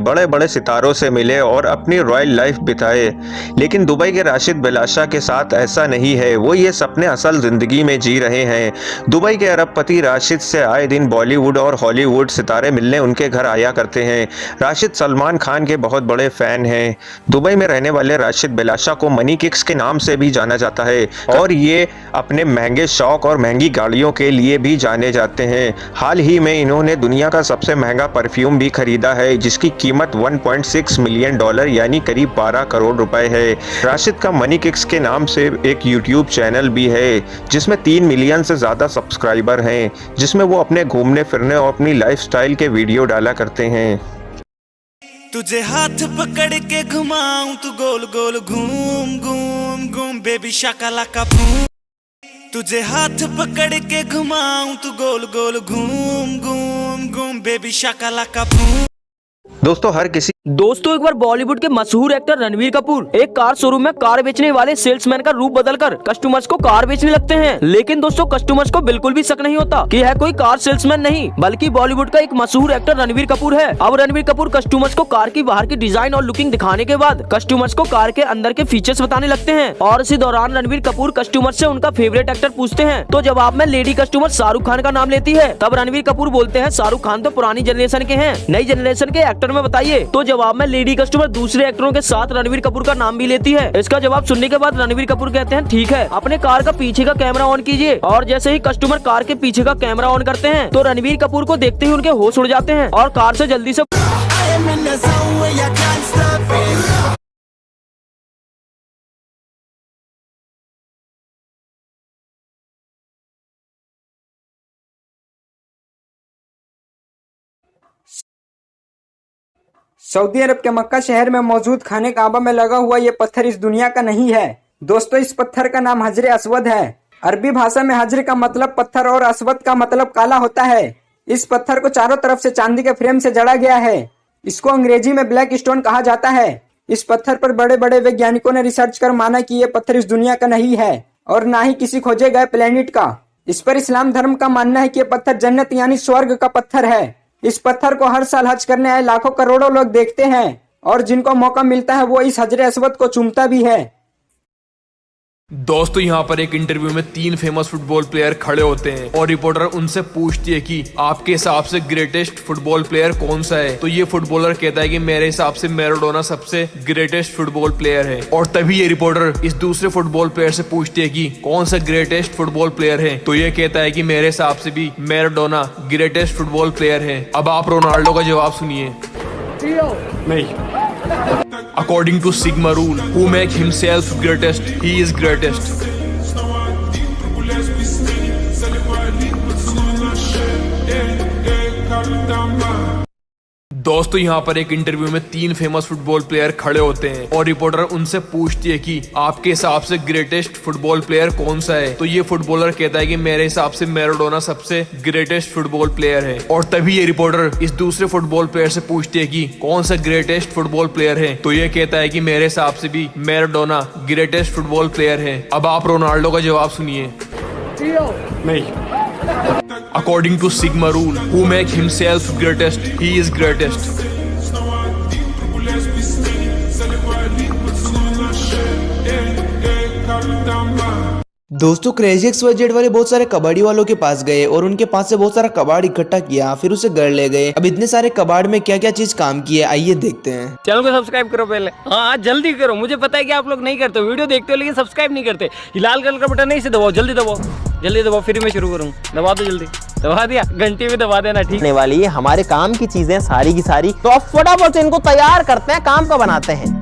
बड़े बड़े सितारों से मिले और अपनी रॉयल लाइफ बिताए। लेकिन दुबई के राशिद बेलाशा के साथ ऐसा नहीं है। वो ये सपने असल जिंदगी में जी रहे हैं। दुबई के अरबपति राशिद से आए दिन बॉलीवुड और हॉलीवुड सितारे मिलने उनके घर आया करते हैं। राशिद सलमान खान के बहुत बड़े फैन हैं। दुबई में रहने वाले राशिद बेलाशा को मनी किक्स के नाम से भी जाना जाता है और ये अपने महंगे शौक और महंगी गाड़ियों के लिए भी जाने जाते हैं। हाल ही में इन्होंने दुनिया का सबसे महंगा परफ्यूम भी खरीदा है, जिसकी कीमत 1.6 मिलियन डॉलर यानी करीब 12 करोड़ रुपए है। राशिद का मनी किक्स के नाम से एक यूट्यूब चैनल भी है, जिसमें 3 मिलियन से ज़्यादा सब्सक्राइबर हैं, जिसमें वो अपने घूमने फिरने और अपनी लाइफस्टाइल के वीडियो डाला करते हैं। तुझे हाथ पकड़ के घुमाऊं तू गोल गोल घूम घूम घूम बेबी शाकालाका बूम। तुझे हाथ पकड़ के घुमाऊं तू गोल गोल घूम घूम घूम बेबी शाकालाका बूम। दोस्तों एक बार बॉलीवुड के मशहूर एक्टर रणवीर कपूर एक कार शोरूम में कार बेचने वाले सेल्समैन का रूप बदलकर कस्टमर्स को कार बेचने लगते हैं। लेकिन दोस्तों कस्टमर्स को बिल्कुल भी शक नहीं होता कि यह कोई कार सेल्समैन नहीं बल्कि बॉलीवुड का एक मशहूर एक्टर रणवीर कपूर है। अब रणवीर कपूर कस्टमर्स को कार की बाहर की डिजाइन और लुकिंग दिखाने के बाद कस्टमर्स को कार के अंदर के फीचर्स बताने लगते हैं और इसी दौरान रणवीर कपूर कस्टमर से उनका फेवरेट एक्टर पूछते हैं। तो जवाब में लेडी कस्टमर शाहरुख खान का नाम लेती है। तब रणवीर कपूर बोलते हैं शाहरुख खान तो पुरानी जनरेशन के हैं, नई जनरेशन के एक्टर में बताइए। तो जवाब में लेडी कस्टमर दूसरे एक्टरों के साथ रणवीर कपूर का नाम भी लेती है। इसका जवाब सुनने के बाद रणवीर कपूर कहते हैं ठीक है, अपने कार का पीछे का कैमरा ऑन कीजिए। और जैसे ही कस्टमर कार के पीछे का कैमरा ऑन करते हैं तो रणवीर कपूर को देखते ही उनके होश उड़ जाते हैं और कार से जल्दी से सऊदी अरब के मक्का शहर में मौजूद खाने काबा में लगा हुआ ये पत्थर इस दुनिया का नहीं है। दोस्तों इस पत्थर का नाम हजरे अस्वद है। अरबी भाषा में हजर का मतलब पत्थर और अस्वद का मतलब काला होता है। इस पत्थर को चारों तरफ से चांदी के फ्रेम से जड़ा गया है। इसको अंग्रेजी में ब्लैक स्टोन कहा जाता है। इस पत्थर पर बड़े बड़े वैज्ञानिकों ने रिसर्च कर माना कि ये पत्थर इस दुनिया का नहीं है और ना ही किसी खोजे गए प्लेनेट का। इस पर इस्लाम धर्म का मानना है कि ये पत्थर जन्नत यानी स्वर्ग का पत्थर है। इस पत्थर को हर साल हज करने आए लाखों करोड़ों लोग देखते हैं और जिनको मौका मिलता है वो इस हजरे अस्वद को चूमता भी है। दोस्तों यहाँ पर एक इंटरव्यू में 3 फेमस फुटबॉल प्लेयर खड़े होते हैं और रिपोर्टर उनसे पूछती है कि आपके हिसाब से ग्रेटेस्ट फुटबॉल प्लेयर कौन सा है। तो ये फुटबॉलर कहता है कि मेरे हिसाब से मैराडोना सबसे ग्रेटेस्ट फुटबॉल प्लेयर है। और तभी ये रिपोर्टर इस दूसरे फुटबॉल प्लेयर से पूछती है कि कौन सा ग्रेटेस्ट फुटबॉल प्लेयर है। तो ये कहता है कि मेरे हिसाब से भी मैराडोना ग्रेटेस्ट फुटबॉल प्लेयर है। अब आप रोनाल्डो का जवाब सुनिए। नहीं। According to Sigma rule, who make himself greatest, he is greatest. दोस्तों यहाँ पर एक इंटरव्यू में 3 फेमस फुटबॉल प्लेयर खड़े होते हैं और रिपोर्टर उनसे पूछती है कि आपके हिसाब से ग्रेटेस्ट फुटबॉल प्लेयर कौन सा है। तो ये फुटबॉलर कहता है कि मेरे हिसाब से मैराडोना सबसे ग्रेटेस्ट फुटबॉल प्लेयर है। और तभी ये रिपोर्टर इस दूसरे फुटबॉल प्लेयर से पूछती है कि कौन सा ग्रेटेस्ट फुटबॉल प्लेयर है। तो ये कहता है कि मेरे हिसाब से भी मैराडोना ग्रेटेस्ट फुटबॉल प्लेयर है। अब आप रोनाल्डो का जवाब सुनिए। नहीं। According to Sigma rule, who make himself greatest, he is greatest. दोस्तों क्रेजी XYZ वाले बहुत सारे कबाड़ी वालों के पास गए और उनके पास से बहुत सारा कबाड़ इकट्ठा किया, फिर उसे घर ले गए। अब इतने सारे कबाड़ में क्या क्या चीज काम की है आइए देखते हैं। चैनल को सब्सक्राइब करो पहले। हाँ जल्दी करो, मुझे पता है कि आप लोग नहीं करते, वीडियो देखते हो लेकिन सब्सक्राइब नहीं करते। लाल कलर का बटन नहीं से दबाओ, जल्दी दबाओ, जल्दी दबाओ, फिर मैं शुरू करूँ। दबा दो जल्दी, दबा दिया, घंटी भी दबा देना। ठीक होने वाली है हमारे काम की चीजें सारी की सारी, तो अब फटाफट से इनको तैयार करते हैं, काम का बनाते हैं।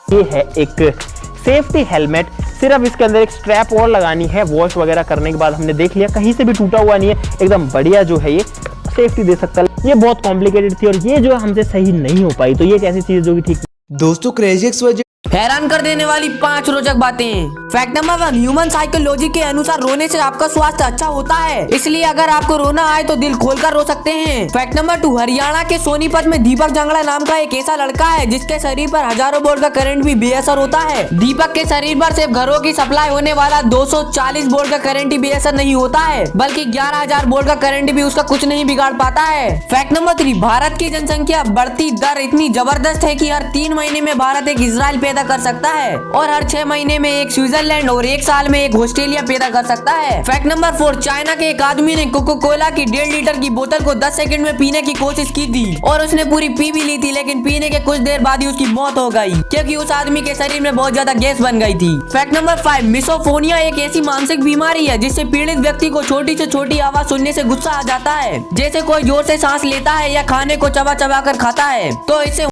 ये है एक सेफ्टी हेलमेट, सिर्फ इसके अंदर एक स्ट्रैप और लगानी है। वॉश वगैरह करने के बाद हमने देख लिया कहीं से भी टूटा हुआ नहीं है, एकदम बढ़िया जो है ये सेफ्टी दे सकता है। ये बहुत कॉम्प्लिकेटेड थी और ये जो हमसे सही नहीं हो पाई, तो ये एक ऐसी चीज जो कि ठीक। दोस्तों क्रेजी XYZ हैरान कर देने वाली 5 रोचक बातें। फैक्ट नंबर 1, ह्यूमन साइकोलॉजी के अनुसार रोने से आपका स्वास्थ्य अच्छा होता है, इसलिए अगर आपको रोना आए तो दिल खोलकर रो सकते हैं। फैक्ट नंबर 2, हरियाणा के सोनीपत में दीपक जांगड़ा नाम का एक ऐसा लड़का है जिसके शरीर पर हजारों वोल्ट का करंट भी बेअसर होता है। दीपक के शरीर पर सिर्फ घरों की सप्लाई होने वाला 240 वोल्ट का करंट ही बेअसर नहीं होता है, बल्कि 11,000 वोल्ट का करंट भी उसका कुछ नहीं बिगाड़ पाता है। फैक्ट नंबर 3, भारत की जनसंख्या बढ़ती दर इतनी जबरदस्त है कि हर 3 महीने में भारत एक इजराइल पैदा कर सकता है और हर 6 महीने में एक स्विट्जरलैंड और 1 साल में एक ऑस्ट्रेलिया पैदा कर सकता है। फैक्ट नंबर 4, चाइना के एक आदमी ने कोको कोला की 1.5 लीटर की बोतल को 10 सेकंड में पीने की कोशिश की थी और उसने पूरी पी भी ली थी, लेकिन पीने के कुछ देर बाद ही उसकी मौत हो गई क्योंकि उस आदमी के शरीर में बहुत ज्यादा गैस बन गई थी। फैक्ट नंबर 5, मिसोफोनिया एक ऐसी मानसिक बीमारी है जिससे पीड़ित व्यक्ति को छोटी से छोटी आवाज सुनने से गुस्सा आ जाता है, जैसे कोई जोर से सांस लेता है या खाने को चबा चबा कर खाता है। तो इससे